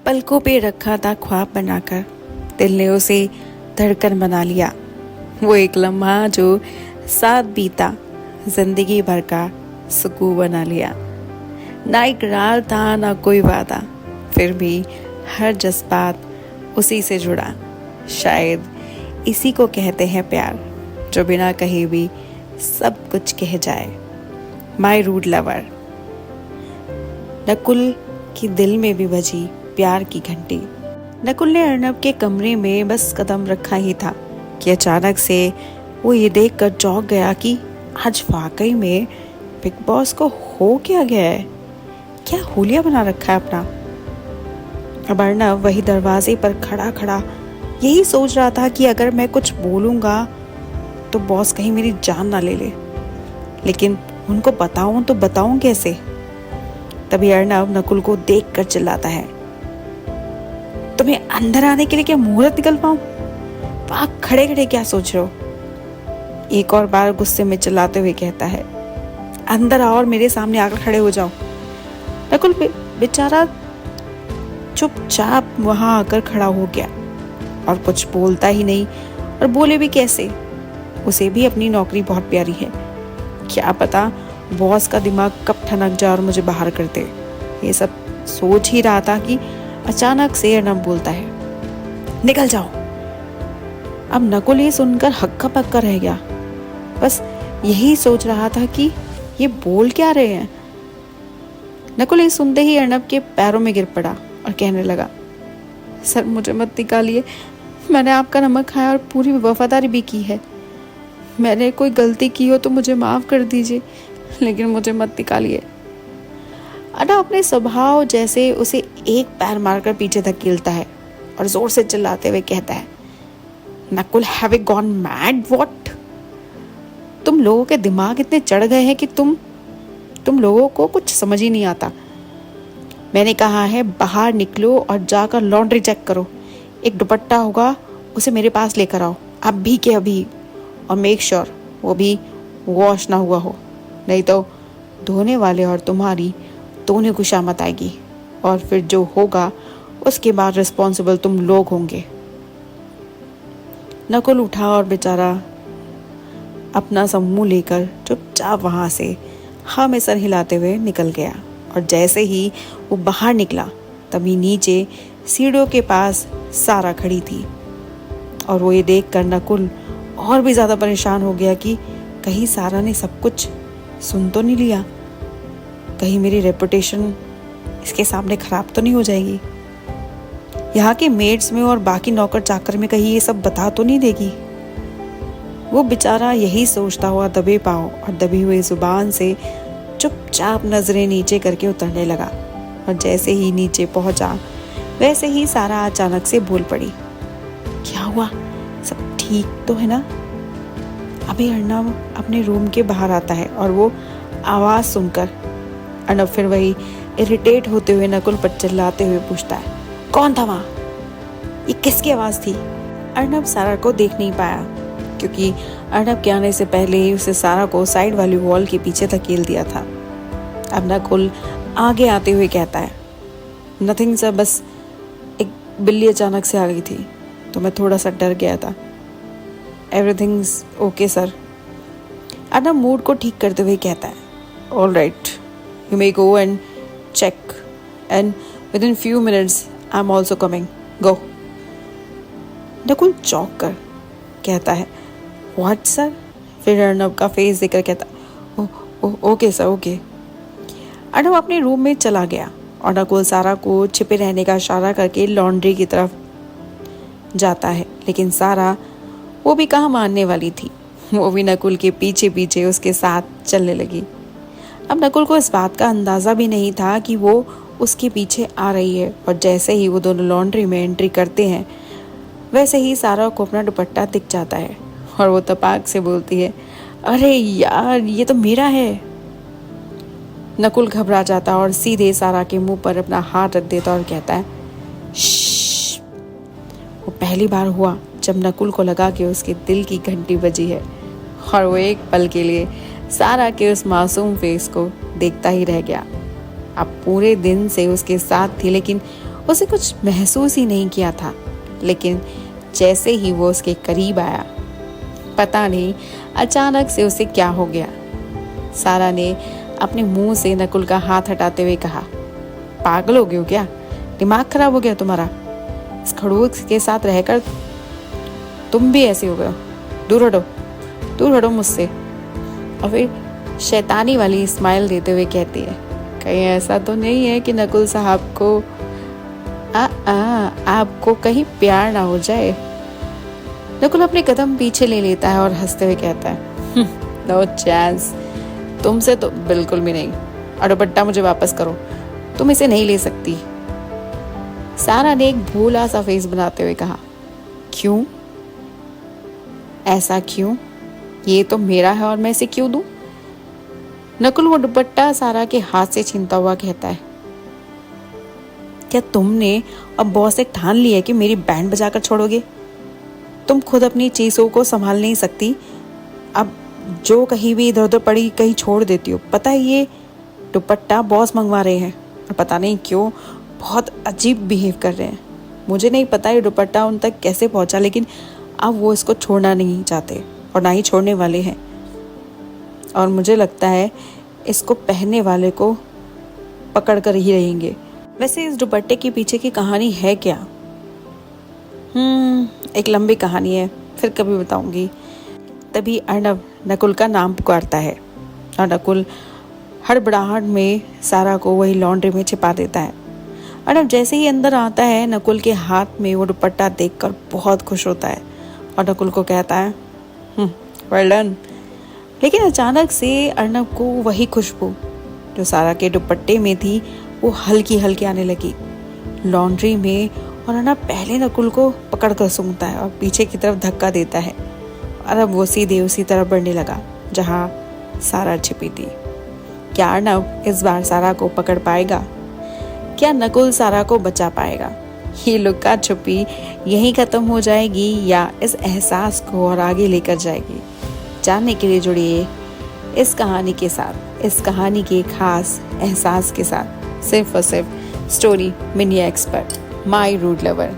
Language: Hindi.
पलकों पे रखा था ख्वाब बनाकर, दिल ने उसे धड़कन बना लिया। वो एक लम्हा जो साथ बीता, जिंदगी भर का सुकून बना लिया। ना इकरार था ना कोई वादा, फिर भी हर जज्बात उसी से जुड़ा। शायद इसी को कहते हैं प्यार, जो बिना कहे भी सब कुछ कह जाए। माई रूड लवर। नकुल की दिल में भी बजी प्यार की घंटी। नकुल ने अर्नब के कमरे में बस कदम रखा ही था कि अचानक से वो ये देखकर चौंक गया कि आज वाकई में बिग बॉस को हो क्या गया है। क्या होलिया बना रखा है अपना। अब अर्नब वही दरवाजे पर खड़ा खड़ा यही सोच रहा था कि अगर मैं कुछ बोलूंगा तो बॉस कहीं मेरी जान ना ले ले, लेकिन उनको बताऊं तो बताऊं कैसे। तभी अर्नब नकुल को देख कर चिल्लाता है, तुम्हें अंदर आने के लिए क्या मुहूर्त निकल पाऊं? वहां खड़े खड़े क्या सोच रहे हो? एक और बार गुस्से में चिल्लाते हुए कहता है, अंदर आओ और मेरे सामने आकर खड़े हो जाओ। नकुल बेचारा चुपचाप वहां आकर खड़ा हो गया और कुछ बोलता ही नहीं। और बोले भी कैसे? उसे भी अपनी नौकरी बहुत प्यारी है। क्या पता बॉस का दिमाग कब ठनक जाए और मुझे बाहर कर दे। ये सब सोच ही रहा था कि अचानक से अर्नब बोलता है, निकल जाओ। अब नकुल ये सुनकर हक्का पक्का रह गया। बस यही सोच रहा था कि ये बोल क्या रहे हैं। नकुल ये सुनते ही अर्नब के पैरों में गिर पड़ा और कहने लगा, सर मुझे मत निकालिए, मैंने आपका नमक खाया और पूरी वफादारी भी की है। मैंने कोई गलती की हो तो मुझे माफ कर दीजिए, लेकिन मुझे मत निकालिए। अर्नब अपने स्वभाव जैसे उसे एक पैर मारकर पीछे धकेलता है और जोर से चिल्लाते हुए कहता है, Nakul have you gone mad what? तुम लोगों के दिमाग इतने चढ़ गए हैं कि तुम लोगों को कुछ समझ ही नहीं आता। मैंने कहा है बाहर निकलो और जाकर लॉन्ड्री चेक करो। एक दुपट्टा होगा उसे मेरे पास लेकर आओ अभी के अभी, और मेक श्योर वो भी वॉश ना हुआ हो, नहीं तो धोने वाले और तुम्हारी दोनों को शामत आएगी, और फिर जो होगा उसके बाद रिस्पॉन्सिबल तुम लोग होंगे। नकुल उठा और बेचारा अपना समूह लेकर चुपचाप वहां से हाँ में सर हिलाते हुए निकल गया। और जैसे ही वो बाहर निकला तभी नीचे सीढ़ियों के पास सारा खड़ी थी, और वो ये देख कर नकुल और भी ज्यादा परेशान हो गया कि कहीं सारा ने सब कुछ सुन तो नहीं लिया, कहीं मेरी रेपुटेशन इसके सामने खराब तो नहीं हो जाएगी, यहाँ के मेड्स में और बाकी नौकर चाकर में कहीं ये सब बता तो नहीं देगी। वो बेचारा यही सोचता हुआ दबे पाँव और दबी हुई जुबान से चुपचाप नजरें नीचे करके उतरने लगा। और जैसे ही नीचे पहुंचा वैसे ही सारा अचानक से बोल पड़ी, क्या हुआ, सब ठीक तो है ना? अभी अर्नब अपने रूम के बाहर आता है और वो आवाज सुनकर अर्नब फिर वही इरिटेट होते हुए नकुल पर चिल्लाते हुए पूछता है, कौन था वहां? ये किसकी आवाज थी? अर्नब सारा को देख नहीं पाया, क्योंकि अर्नब के आने से पहले ही उसे सारा को साइड वाली वॉल के पीछे धकेल दिया था। अब नकुल आगे आते हुए कहता है, नथिंग सर, बस एक बिल्ली अचानक से आ गई थी तो मैं थोड़ा सा डर गया था। Everything's okay sir. Arnab mood को ठीक करते हुए कहता है, all right, you may go and check and with in few minutes I am also coming, go. Nakul चौंक कर कहता है, व्हाट सर? फिर अर्नब का फेस देखकर कहता, ओके सर ओके। अर्नब अपने रूम में चला गया और नकुल सारा को छिपे रहने का इशारा करके लॉन्ड्री की तरफ जाता है, लेकिन सारा वो भी कहाँ मानने वाली थी, वो भी नकुल के पीछे पीछे उसके साथ चलने लगी। अब नकुल को इस बात का अंदाजा भी नहीं था कि वो उसके पीछे आ रही है, और जैसे ही वो दोनों लॉन्ड्री में एंट्री करते हैं वैसे ही सारा को अपना दुपट्टा दिख जाता है और वो तपाक से बोलती है, अरे यार ये तो मेरा है। नकुल घबरा जाता और सीधे सारा के मुंह पर अपना हाथ रख देता और कहता है, श्श्श। वो पहली बार हुआ जब नकुल को लगा कि उसके दिल की घंटी बजी है, और वो एक पल के लिए सारा के उस मासूम फेस को देखता ही रह गया। अब पूरे दिन से उसके साथ थी, लेकिन उसे कुछ महसूस ही नहीं किया था, लेकिन जैसे ही वो उसके करीब आया, पता नहीं अचानक से उसे क्या हो गया। सारा ने अपने मुंह से नकुल का हाथ हटाते हुए कहा, पागल हो गए हो क्या? दिमाग खराब हो गया तुम्हारा? इस खड़ूस के साथ रहकर तुम भी ऐसे हो गए हो। दूर हटो मुझसे। और फिर शैतानी वाली स्माइल देते हुए कहती है, कहीं ऐसा तो नहीं है कि नकुल साहब को आपको कहीं प्यार ना हो जाए। नकुल अपने कदम पीछे ले लेता है और हंसते हुए कहता है, नो चांस, तुमसे तो बिल्कुल भी नहीं। और दुपट्टा मुझे वापस करो, तुम इसे नहीं ले सकती। सारा ने एक भोला सा फेस बनाते हुए कहा, क्यों? ऐसा क्यों? ये तो मेरा है और मैं इसे क्यों दूं? नकुल वो दुपट्टा सारा के हाथ से छीनता हुआ कहता है, क्या तुमने अब बॉस से ठान लिया है कि मेरी बैंड बजाकर छोड़ोगे? तुम खुद अपनी चीजों को संभाल नहीं सकती, अब जो कहीं भी इधर उधर पड़ी कहीं छोड़ देती हो। पता है ये दुपट्टा बॉस मंगवा रहे हैं और पता नहीं क्यों बहुत अजीब बिहेव कर रहे हैं। मुझे नहीं पता ये दुपट्टा उन तक कैसे पहुंचा, लेकिन अब वो इसको छोड़ना नहीं चाहते और ना ही छोड़ने वाले हैं। और मुझे लगता है इसको पहनने वाले को पकड़ कर ही रहेंगे। वैसे इस दुपट्टे के पीछे की कहानी है क्या? एक लंबी कहानी है, फिर कभी बताऊंगी। तभी अर्नब नकुल का नाम पुकारता है और नकुल हड़बड़ाहट में सारा को वही लॉन्ड्री में छिपा देता है। अर्नब जैसे ही अंदर आता है, नकुल के हाथ में वो दुपट्टा देखकर बहुत खुश होता है और नकुल को कहता है, वेल डन। लेकिन अचानक से अर्नब को वही खुशबू जो सारा के दुपट्टे में थी वो हल्की हल्की आने लगी लॉन्ड्री में। और अर्नब पहले नकुल को पकड़ कर सूंघता है और पीछे की तरफ धक्का देता है और अब वो सीधे उसी तरफ बढ़ने लगा जहां सारा छिपी थी। क्या अर्नब इस बार सारा को पकड़ पाएगा? क्या नकुल सारा को बचा पाएगा? ये लुक्का छुपी यहीं खत्म हो जाएगी या इस एहसास को और आगे लेकर जाएगी? जानने के लिए जुड़िए इस कहानी के साथ, इस कहानी के खास एहसास के साथ, सिर्फ और सिर्फ story mini expert my rude lover.